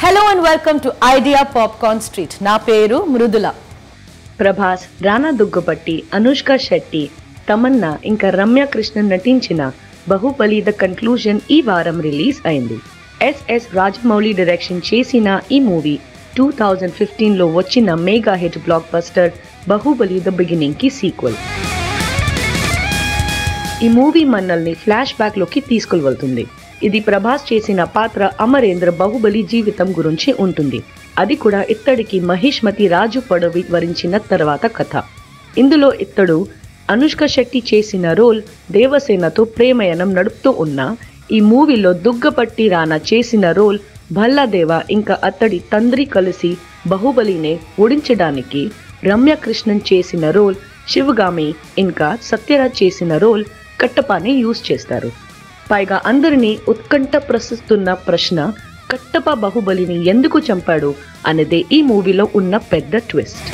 Hello and welcome to Idea Popcorn Street. నా పేరు మృదుల. ప్రభాస్, రానా దుగ్గపట్టి, అనుష్క శెట్టి, తమన్నా ఇంకా రమ్య కృష్ణన్ నటించిన బాహుబలి ద కన్క్లూజన్ ఈ వారం రిలీజ్ అయింది. ఎస్ఎస్ రాజమౌళి డైరెక్షన్ చేసిన ఈ మూవీ 2015లో వచ్చిన mega hit block buster Baahubali the beginning కి సీక్వెల్. ఈ మూవీ మనల్ని ఫ్లాష్ బ్యాక్ లోకి తీసుకువెళ్తుంది. ఇది ప్రభాస్ చేసిన పాత్ర అమరేంద్ర బాహుబలి జీవితం గురించి ఉంటుంది. అది కూడా ఇత్తడికి మహిష్మతి రాజు పడవి వరించిన తర్వాత కథ. ఇందులో ఇత్తడు అనుష్క శెట్టి చేసిన రోల్ దేవసేనతో ప్రేమయనం నడుపుతూ ఉన్న ఈ మూవీలో దుగ్గపట్టి రానా చేసిన రోల్ భల్లాదేవ ఇంకా అతడి తండ్రి కలిసి బాహుబలినే ఓడించడానికి, రమ్య కృష్ణన్ చేసిన రోల్ శివగామి ఇంకా సత్యరాజ్ చేసిన రోల్ కట్టపాని యూజ్ చేస్తారు. పైగా అందరినీ ఉత్కంఠ ప్రశ్నిస్తున్న ప్రశ్న, కట్టప్ప బాహుబలిని ఎందుకు చంపాడు అనేదే ఈ మూవీలో ఉన్న పెద్ద ట్విస్ట్.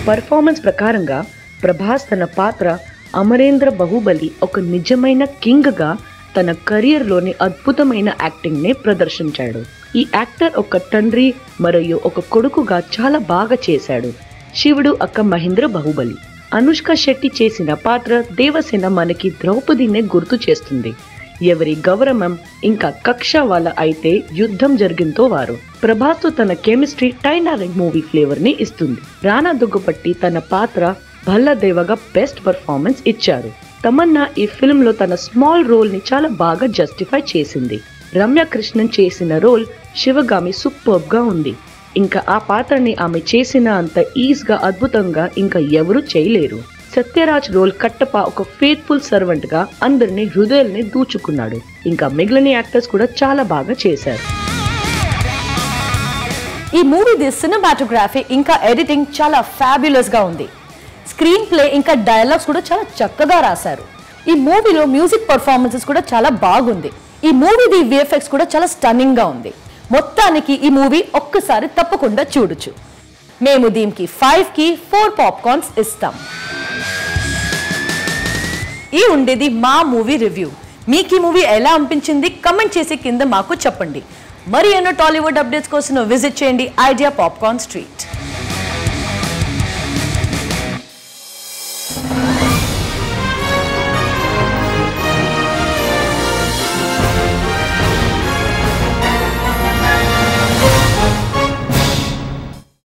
పర్ఫార్మెన్స్ ప్రకారంగా ప్రభాస్ తన పాత్ర అమరేంద్ర బాహుబలి ఒక నిజమైన కింగ్ గా తన కెరియర్లోని అద్భుతమైన యాక్టింగ్ నే ప్రదర్శించాడు. ఈ యాక్టర్ ఒక తండ్రి మరియు ఒక కొడుకుగా చాలా బాగా చేశాడు. శివుడు అక్క మహేంద్ర బాహుబలి. అనుష్క శెట్టి చేసిన పాత్ర దేవసేన మనకి ద్రౌపదినే గుర్తు చేస్తుంది. ఎవరి గౌరవం ఇంకా కక్ష వాళ్ళ అయితే యుద్ధం జరిగింతో వారు. ప్రభాస్ తన కెమిస్ట్రీ టైటానిక్ మూవీ ఫ్లేవర్ ని ఇస్తుంది. రానా దుగ్గపట్టి తన పాత్ర భల్లాదేవగా బెస్ట్ పర్ఫార్మెన్స్ ఇచ్చారు. తమన్నా ఈ ఫిల్మ్ లో తన స్మాల్ రోల్ ని చాలా బాగా జస్టిఫై చేసింది. రమ్య కృష్ణన్ చేసిన రోల్ శివగామి సూపర్బ్ గా ఉంది. ఇంకా ఆ పాత్రని ఆమె చేసిన అంత ఈజీగా అద్భుతంగా ఇంకా ఎవరు చేయలేరు. సత్యరాజ్ రోల్ కట్టప్ప ఒక ఫెయిత్ఫుల్ సర్వెంట్ గా అందరినీ హృదయాల్ని దూచుకున్నాడు. ఇంకా మిగిలిన యాక్టర్స్ కూడా చాలా బాగా చేశారు. ఈ మూవీది సినిమాటోగ్రఫీ ఇంకా ఎడిటింగ్ చాలా ఫ్యాబ్యులస్ గా ఉంది. స్క్రీన్ ప్లే ఇంకా డైలాగ్స్ కూడా చాలా చక్కగా రాశారు. ఈ మూవీలో మ్యూజిక్ పర్ఫార్మెన్సెస్ కూడా చాలా బాగుంది. ఈ మూవీది విఎఫ్ఎక్స్ కూడా చాలా స్టన్నింగ్ గా ఉంది. మొత్తానికి ఈ మూవీ ఒక్కసారి తప్పకుండా చూడొచ్చు. మేము దీనికి 5 కి 4 పాప్కార్న్స్ ఇస్తాం. ఈ ఉండేది మా మూవీ రివ్యూ. మీకు ఈ మూవీ ఎలా అనిపించింది కమెంట్ చేసి కింద మాకు చెప్పండి. మరి ఎన్నో టాలీవుడ్ అప్డేట్స్ కోసం విజిట్ చేయండి ఐడియా పాప్కార్న్ స్ట్రీట్.